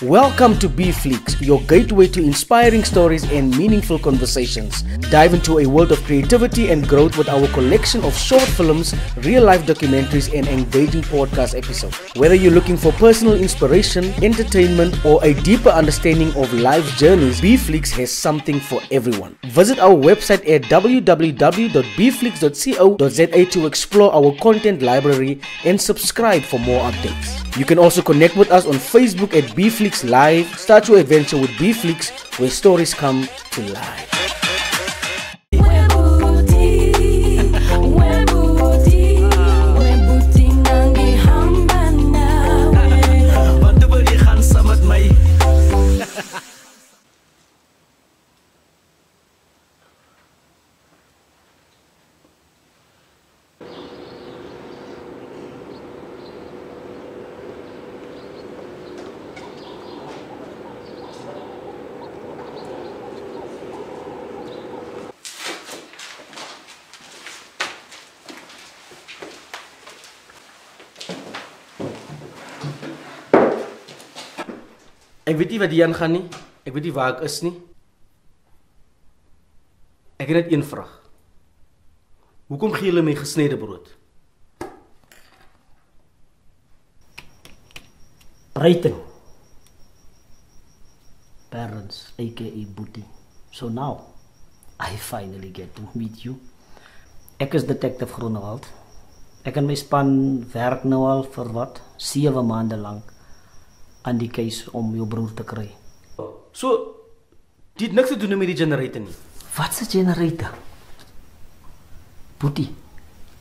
Welcome to B-Fleeks, your gateway to inspiring stories and meaningful conversations. Dive into a world of creativity and growth with our collection of short films, real-life documentaries, and engaging podcast episodes. Whether you're looking for personal inspiration, entertainment, or a deeper understanding of life's journeys, B-Fleeks has something for everyone. Visit our website at www.bfleeks.co.za to explore our content library and subscribe for more updates. You can also connect with us on Facebook at B-Fleeks Live. Start your adventure with B-Fleeks, where stories come to life. Ek weet nie wat hier aangaan nie. Ek weet nie waar ek is nie. Ek het net een vraag. Hoekom gee julle my gesnede brood? Brighton. Parents, aka Boetie. So now, I finally get to meet you. Ek is Detective Groenewald. Ek en my span werk nou al vir wat? 7 maande lank aan die case om jou broer te kry. So, dit niks te doen met die generator nie. Wat is 'n generator? Boetie,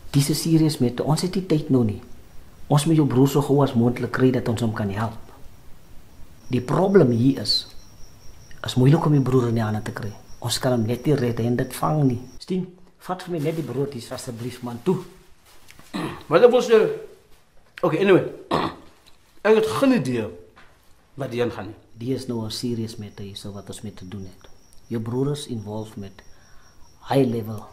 dis is serieus met ons het nie tyd nou nie. Ons moet jou broer so gou as moontlik kry dat ons hom kan help. Die probleem hier is moeilik om die broer in die hande te kry. Ons kan hom net nie red en dit vang nie. Stien, vat vir my net die brood hier asseblief man toe. Wat ek wil sê. Okay, anyway. Ek het geen idee wat die aangaan nie. Die is nou 'n serious matter hier, so wat ons met te doen het. Jou broer is involved met high level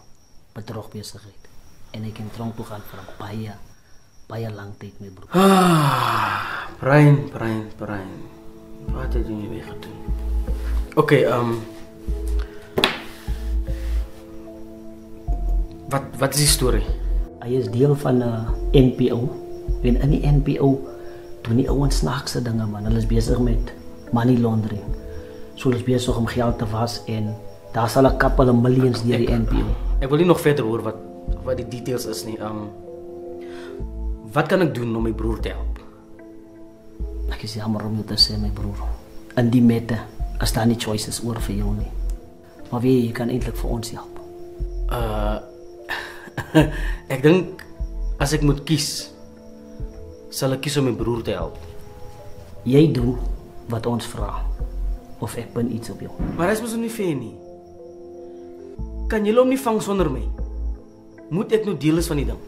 bedrogbesigheid en ek kan tronk toe gaan vir 'n baie lang tyd my broer. Brein. Wat het jy nie weer gedoen? Okay, wat is die storie? Hy is deel van 'n NPO. En in die NPO doen die ouens snaakse dinge man. Hulle is besig met money laundering. So hulle is besig om geld te was en daar sal 'n couple millions deur die NPO. Ek wil nie nog verder hoor wat die details is nie. Wat kan ek doen om my broer te help? Ek is jammer om jou te sê my broer. In die mette is daar nie choices oor vir jou nie. Maar wie jy kan eintlik vir ons help. Ek dink as ek moet kies, sal ek kies om my broer te help. Jy doen wat ons vra. Of ek bin iets op jou. Maar hy is mos nie fair nie. Kan julle hom nie vang sonder my? Moet ek nou deel is van die ding?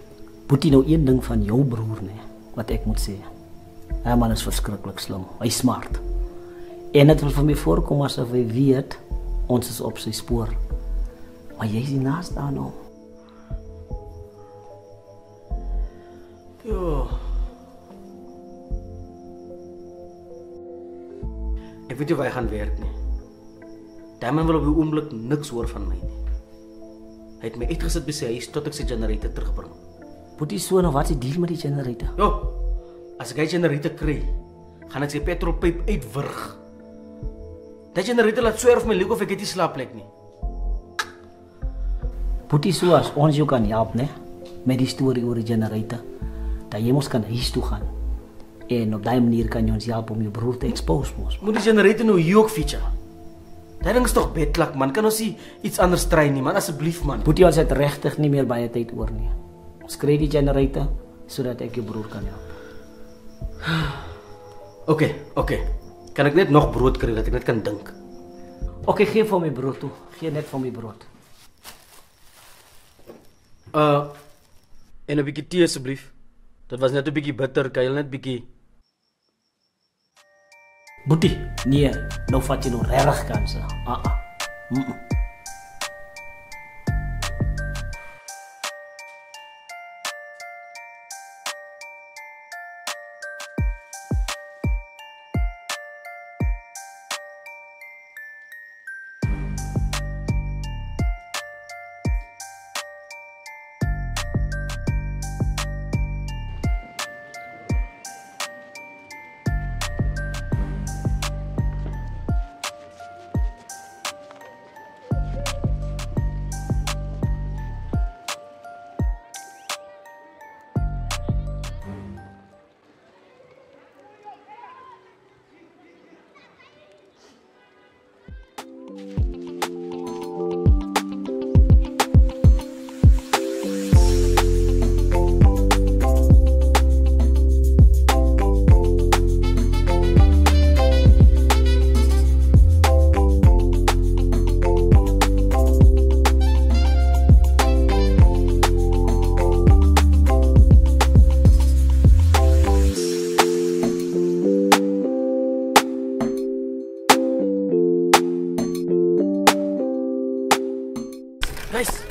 Boetie, nou een ding van jou broer nie, wat ek moet sê. Hy man is verskriklik slim. Hy smart. En dit wil vir my voorkom asof hy weet ons is op sy spoor. Maar jy is nie naast aan hom. Jo. Ek weet nie waar hy gaan werk nie. Die man wil op die oomblik niks hoor van my nie. Hy het my uitgesit by sy huis tot ek sy generator terugbring. Boetie, so nou wat is die deal met die generator? Jo, as ek hy generator kry, gaan ek sy petrolpyp uitwurg. Die generator laat swerf my lyk of ek het nie slaapplek nie. Boetie, so as ons jou kan help, né? Met die storie oor die generator. Dat jy mos kan huis toe gaan. En op die manier kan jy ons help om jou broer te expose mos. Moet die generator nou hier ook feature? Die ding is toch bedlak man, kan ons nie iets anders try nie man, asseblief man. Boetie, ons het regtig nie meer baie tyd oor nie. Ons kry die generator, sodat ek jou broer kan help. Okay. Kan ek net nog brood kry, dat ek net kan dink? Okay, gee vir my brood toe. Gee net vir my brood. En 'n bietjie tee asseblief. Dit was net 'n bietjie bitter, kan jy net bietjie. Boetie, nee, nou vat jy nog regtig kanse.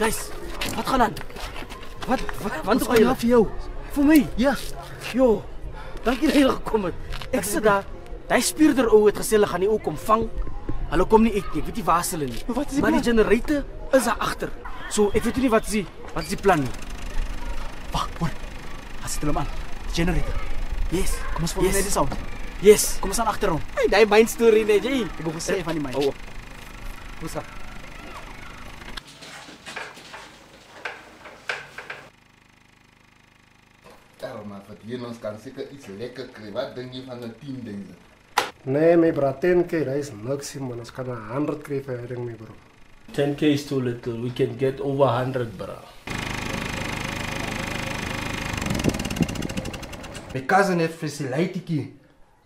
Guys, wat gaan aan? Wat Ons gaan help vir jou. Vir my? Ja. Jo, dankie dat jy gekom het. Ek sit daar. Daai spierder ou het gesê hulle gaan nie ook kom vang. Hulle kom nie ek weet nie waar hulle nie. Maar wat is die maar die plan? generator is daar agter. So ek weet nie wat is die plan nie. Wag, hoor. As dit hom aan. Generator. Yes. Kom ons volg net die sound. Yes. Kom ons aan agter hom. Hey, daai myn storie net jy. Ek wil gesê van die myn. Oh. Hoe sal? Maar verdien ons kan seker iets lekker kry. Wat dink jy van 'n 10.000? Nee, my bra, 10k, dat is niks, man. Ons kan 100 kry vir hierding, my bro. 10k is too little. We can get over 100, bro. My cousin het vir sy leitetjie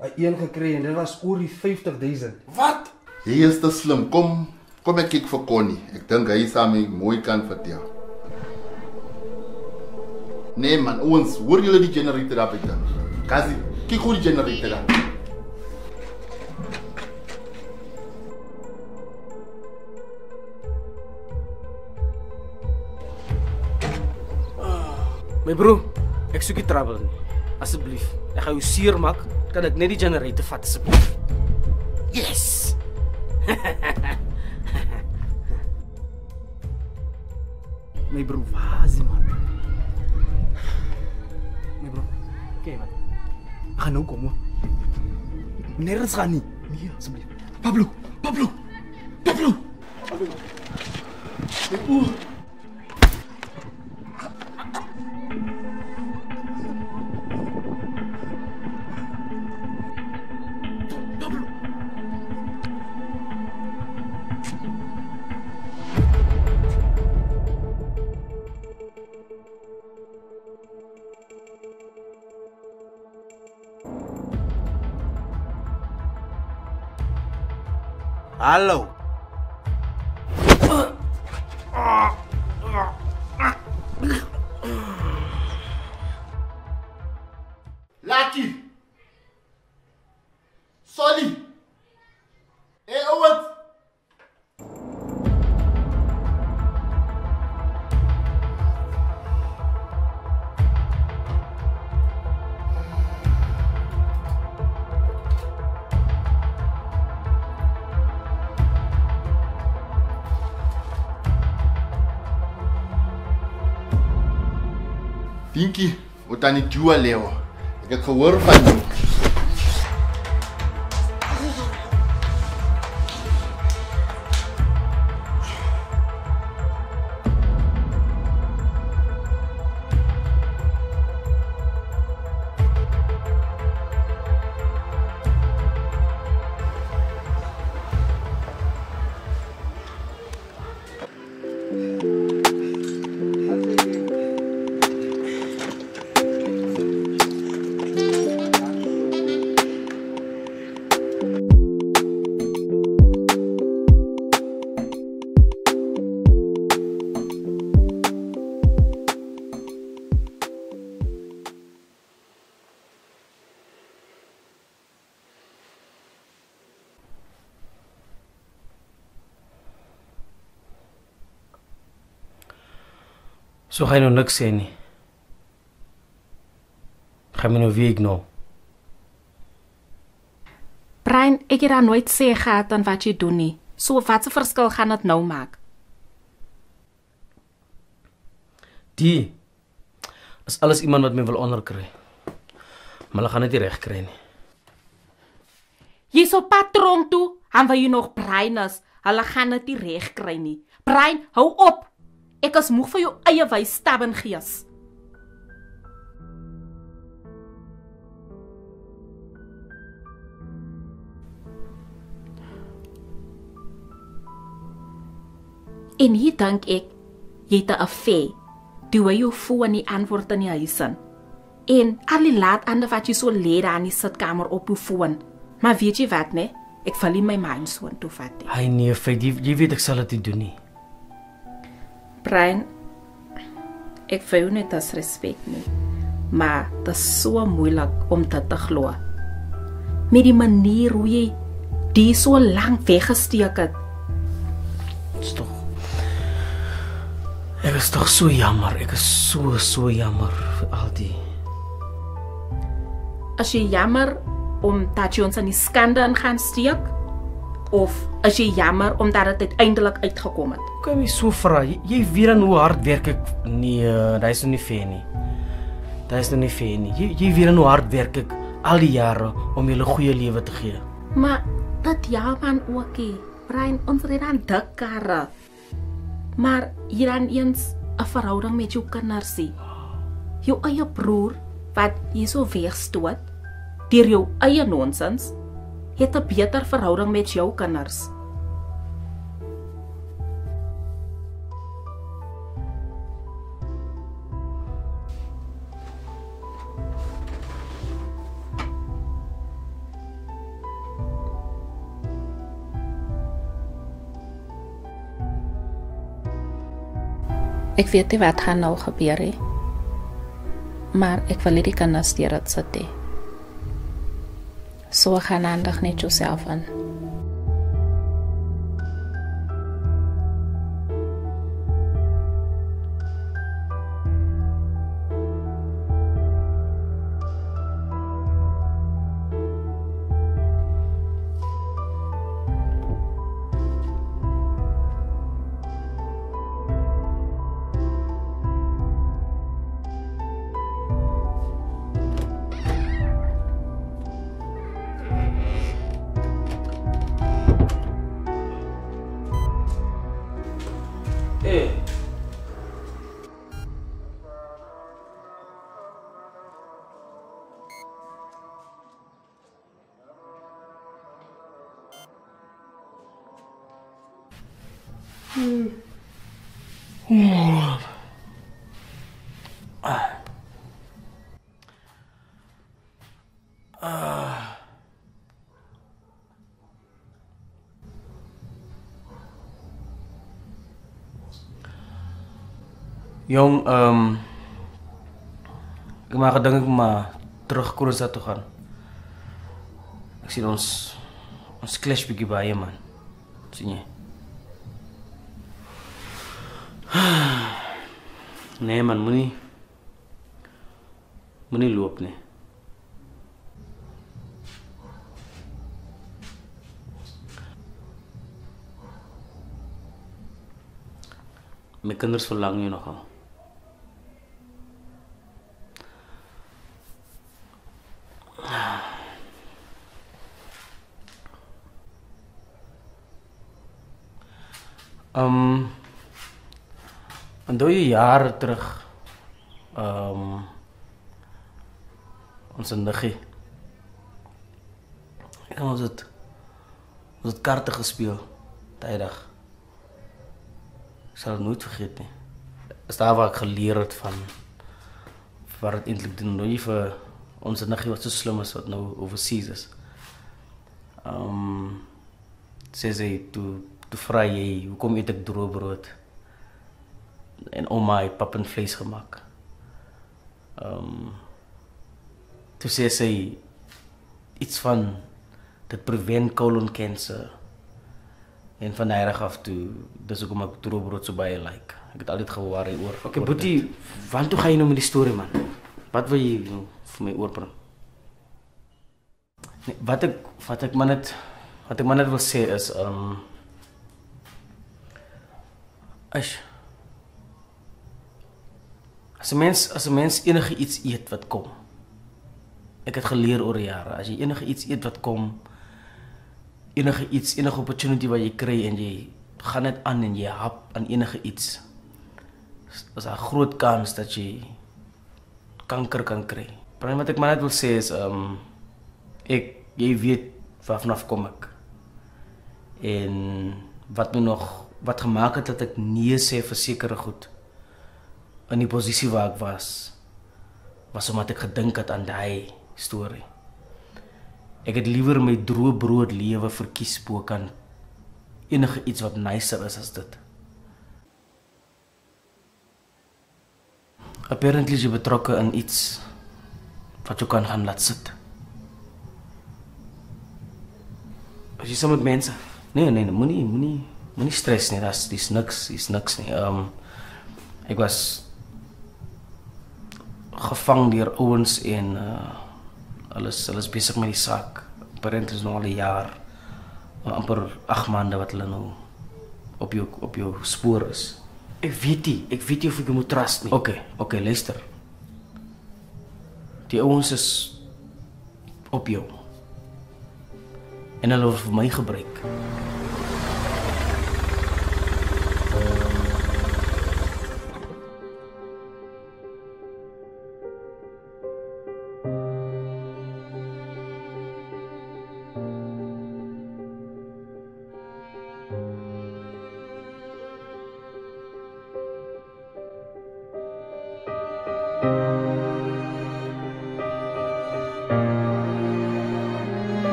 'n een gekry en dit was oor die 50.000. Wat? Jy is te slim. Kom ek kyk vir Connie. Ek dink hy sal my mooi kan vertel. Nee man, ons hoor julle die generator daar buite. Kasi, kyk hoe die generator daar. My bro, ek soek nie trouble nie. Asseblief, ek gaan jou seer maak, kan ek net die generator vat asseblief. Yes. My bro, waar is die man? My bro, kyk wat. Ek gaan nou kom, hoor. Nergens gaan nie. Nee, asseblief. Pablo! Hallo. Lucky! Solly! Hey, Owens! Dinky, wat aan die jua leo. Ek het gehoor van jou. So ga jy nou niks sê nie. Ga my nou wie ek nou. Brian, ek het daar nooit sê gehad aan wat jy doen nie. So wat 'n verskil gaan dit nou maak? Die is alles iemand wat my wil onderkry. Maar hulle gaan dit nie reg kry nie. Jy's op pad tronk toe, en wil jy nog Brian is, hulle gaan dit nie reg kry nie. Brian, hou op. Ek is moeg vir jou eie wys stabben gees. En hier dink ek, jy het 'n affair. Toe jy voel aan die antwoord in die huis in. En al die laat ander wat jy so leer aan die sitkamer op jou foon. Maar weet jy wat, nee? Ek val nie my mind so in toe vat nie. Hy nee, feit, jy weet ek sal dit nie doen nie. Brian, ek vir jou net as respek nie. Maar dit is so moeilik om dit te glo. Met die manier hoe jy die so lank weggesteek het. Dis tog. is toch so jammer. Ek is so jammer vir al die. As jy jammer omdat jy ons aan die skande in gaan steek, of as jy jammer omdat dit uiteindelik uitgekom het? Kan jy so vra? Jy weet dan hoe hard werk ek? Nee, dit is nou nie fair nie. Dit is nou nie fair nie. Jy weet dan hoe hard werk ek al die jare om julle goeie lewe te gee. Maar dat jou man ookie, Brian, ons red aan dik karre. Maar hier dan eens 'n verhouding met jou kinders. Jou eie broer wat jy so wegstoot deur jou eie nonsens, het 'n beter verhouding met jou kinders. Ek weet nie wat gaan nou gebeur nie. Maar ek wil nie die kinders deur dit sit nie. So gaan aandag net jouself aan. Jong, ek maak gedink ek maar terug Kroonstad toe gaan. Ek sien ons clash bietjie baie man. Sien jy? Nee man, moenie loop nie. My kinders verlang jy nogal. Onthou jy jare terug, ons niggie. En ons het kaarte gespeel, die dag. Ek sal het nooit vergeet nie. Is daar waar ek geleer het van wat het eintlik doen, nou nie vir ons niggie wat so slim is, wat nou overseas is. Sê sy, toe vra jy, hoekom eet ek droë brood? En oma het pap en vlees gemaak. Toe sê sy iets van dit prevent colon cancer. En van daai af toe, dis hoekom ek droë brood so baie like. Ek het altyd gewaar oor. Okay, Boetie, want toe gaan jy nou met die storie man? Wat wil jy nou vir my oorbring? Nee, wat ek maar net wil sê is as 'n mens enige iets eet wat kom. Ek het geleer oor jare, as jy enige iets eet wat kom, enige opportunity wat jy kry en jy gaan net aan en jy hap aan enige iets, is daar 'n groot kans dat jy kanker kan kry. Maar wat ek maar net wil sê is jy weet vanaf kom ek. En wat gemaak het dat ek nee sê vir sekere goed in die posisie waar ek was omdat ek gedink het aan daai storie. Ek het liewer my droë brood lewe verkies bo kan enige iets wat nicer is as dit. Apparently jy betrokke in iets wat jy kan gaan laat sit. As jy saam met mense, nee, moenie stress nie, dis niks nie. Ek was gevang deur ouens en hulle is besig met die saak. Parent is nou al 'n jaar, amper 8 maande wat hulle nou op jou spoor is. Ek weet nie of ek moet trust nie. Okay, luister. Die ouens is op jou. En hulle wil vir my gebruik.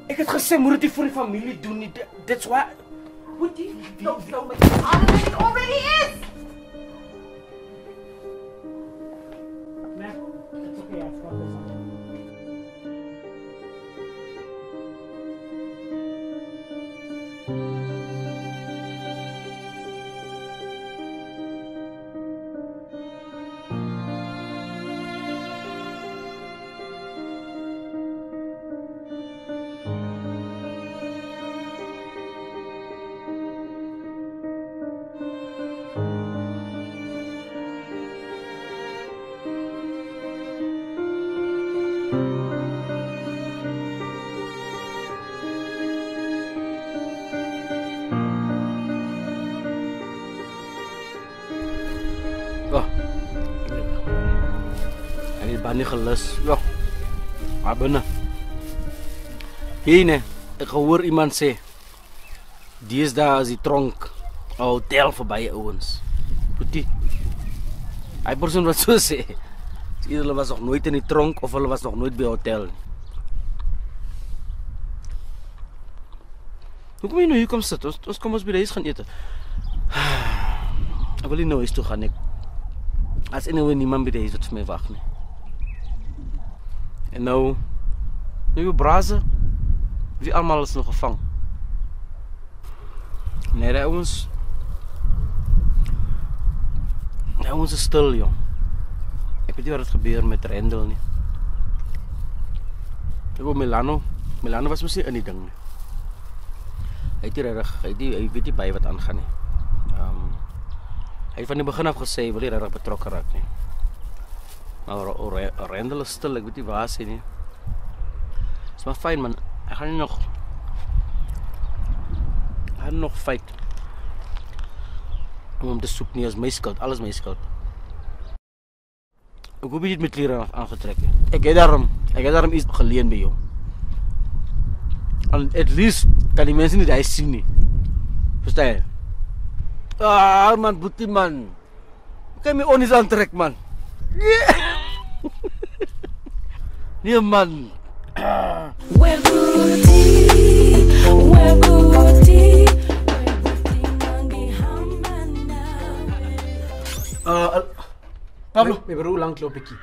Ek het gesê moet dit vir die familie doen nie. That's why. Moet jy nou my It already is. It's okay, I've got this. Bani gelus. Ja. Maar binne. Hier nee, ek hoor iemand sê deesdae is die tronk 'n hotel verby ouens. Boetie. Hy persoon wat so sê. Either hulle was nog nooit in die tronk of hulle was nog nooit by 'n hotel nie. Hoe kom jy nou hier kom sit? Ons kom ons by die huis gaan eet. Ek wil nie nou huis toe gaan nie. As niemand by die huis wat vir my wag nie. En nou jou braze, wie allemaal is nog gevang. Nee, die ouens is stil, jong. Ek weet nie wat het gebeur met Rendel nie. Ek wil Milano was mos nie in die ding nie. Hy weet nie by wat aangaan nie. Hy het van die begin af gesê, hy wil nie regtig betrokke raak nie. Maar Rendel is stil, ek weet nie waar sy nie. Is maar fijn man, ek gaan nie nog fight om hom te soek nie, as my skuld, alles my skuld. Ek hoop jy het met kleren aangetrek nie. Ek het daarom iets geleen by jou. And at least kan die mense nie die huis sien nie. Verstaan jy? Man, boetie man. Kan my onnies aantrek man. Nee man. We're booty. Pablo, my broer lang loop ekkie.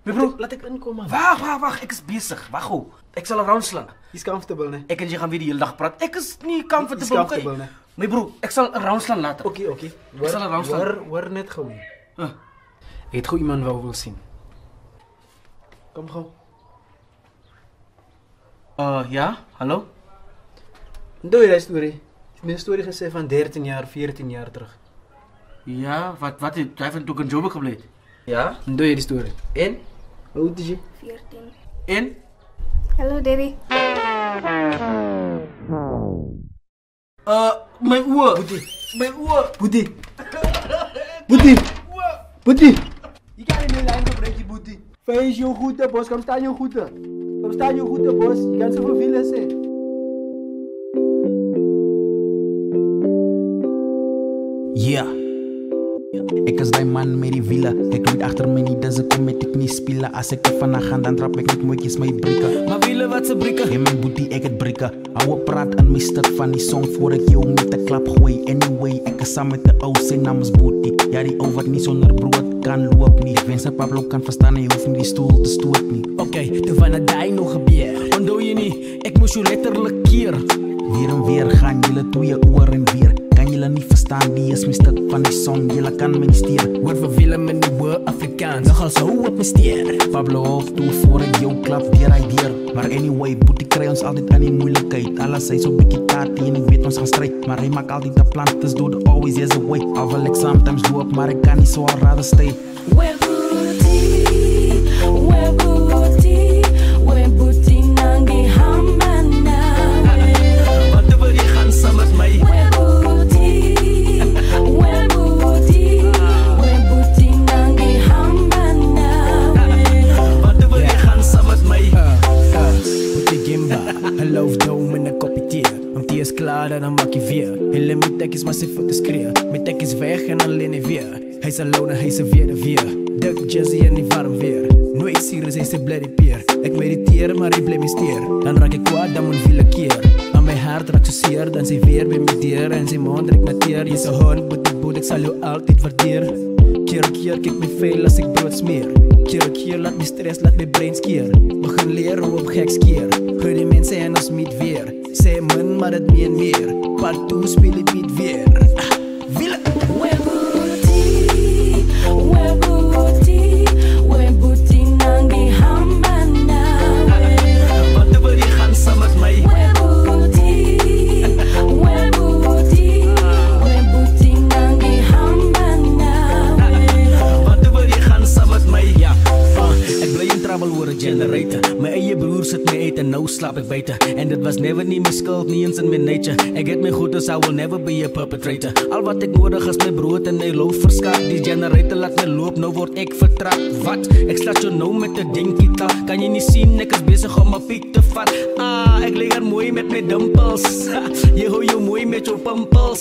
My broer, laat ek inkom man. Wag, ek is besig. Wag gou. Ek sal around slaan. Jy's comfortable, né? Ek en jy gaan weer die hele dag praat. Ek is nie comfortable. Comfortable, né? My broer, ek sal around slaan later. Okay. Ek sal around slaan. Hoor net gou. Ek het gou iemand wou wil sien. Kom gou. Ja, hallo? Doe jy die storie? Jy het 'n storie gesê van 13 jaar, 14 jaar terug. Ja, wat het jy van toe in Joburg gebly? Ja? Doe jy die storie? En? Hoe oud is jy? 14. En? Hallo Daddy. My oor. Boetie. My oor. Boetie. Jy kan nie my lyn gebruik, jy boetie. Wees jou goede, bos. Kom staan jou goede. Bos. Jy kan so veel sê. Yeah. Ek is die man met die wiele. Ek nooit achter my nie, dus ek kom met ek nie spiele. As ek te vannacht gaan, dan trap ek net mooikies my brieke. Maar wiele wat se brieke? En my boetie, ek het brieke. Hou praat in my stuk van die song voor ek jou met 'n klap gooi. Anyway, ek is saam met 'n ou, sy naam is Boetie. Ja, die ou wat nie sonder brood kan loop nie. Ek wens dat Pablo kan verstaan, hy hoef nie die stoel te stoot nie. Okay, toe van die nog gebeur. Onthou jy nie, ek moes jou letterlik keer. Weer en weer gaan julle twee oor en weer. Kan julle nie verstaan, die is my stuk van die song, julle kan my nie steer. Woord vir Willem in die woord Afrikaans, nog als hou op my steer. Pablo hof toe voor ek jou klap weer hy weer. Maar anyway, Boetie kry ons altyd in die moeilikheid. Alles hy so bietjie tati en ek weet ons gaan stryd. Maar hy maak altyd 'n plan, dus do the always there's a way. Al wil ek sometimes loop, maar ek kan nie, so I'd rather stay. Where Boetie, where Boetie, where Boetie nangi hambana. Wat wil jy gaan saam met my? Where Boetie, where Boetie, where Boetie nangi hambana. Wat wil jy gaan saam met my? Boetie Gimba, geloof dom in 'n koppie tee. Om die is klaar en dan maak jy weer. Hele my tek is massief voor te skree. My tek is weg en alleen hy weer. Hy's alone, hy's weer. Dik Jazzy en die warm weer. Nooit serious, hy's 'n bloody peer. Ek mediteer, maar hy bly my steer. Dan raak ek kwaad, dan moet wiele keer. Aan my hart raak so seer, dan sy weer by my deur. En sy mond reik na teer. Jy's 'n hond, boet, ek sal jou altyd waardeer. Keer kyk my veel as ek brood smeer. Keer laat my stress, laat my brein skeer. Begin leer hoe om gek skeer. Hoor die mense en ons meet weer. Sê min, maar dit meen meer. Part 2 speel die beat weer. Wiele! Where Boetie, where Boetie, where Boetie nangi hambana. Wat wil jy gaan saam met my? Where Boetie, where Boetie, where Boetie nangi hambana. Wat wil jy gaan saam met my? Ja, ek bly in trouble oor 'n generator. My eie broer sit my uit en nou slaap ek buite. En dit was never nie my skuld, nie eens in my nature. Ek het my goed, dus I will never be a perpetrator. Al wat ek nodig is my brood en my loof verskat. Die generator laat my loop, nou word ek vertrap. Wat? Ek slaat jou nou met 'n dinkie taal. Kan jy nie sien, ek is besig om 'n piek te vat. Ek leer mooi met my dimpels. Jy hou jou mooi met jou pimpels.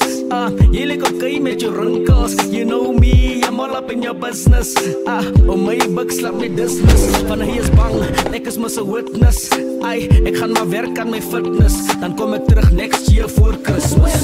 Jy lyk okay met jou rinkels. You know me, I'm all up in your business. Om my buk slap my business. Van hy is bang, ek is mos 'n witness. Ek gaan maar werk aan my fitness. Dan kom ek terug next year voor Christmas.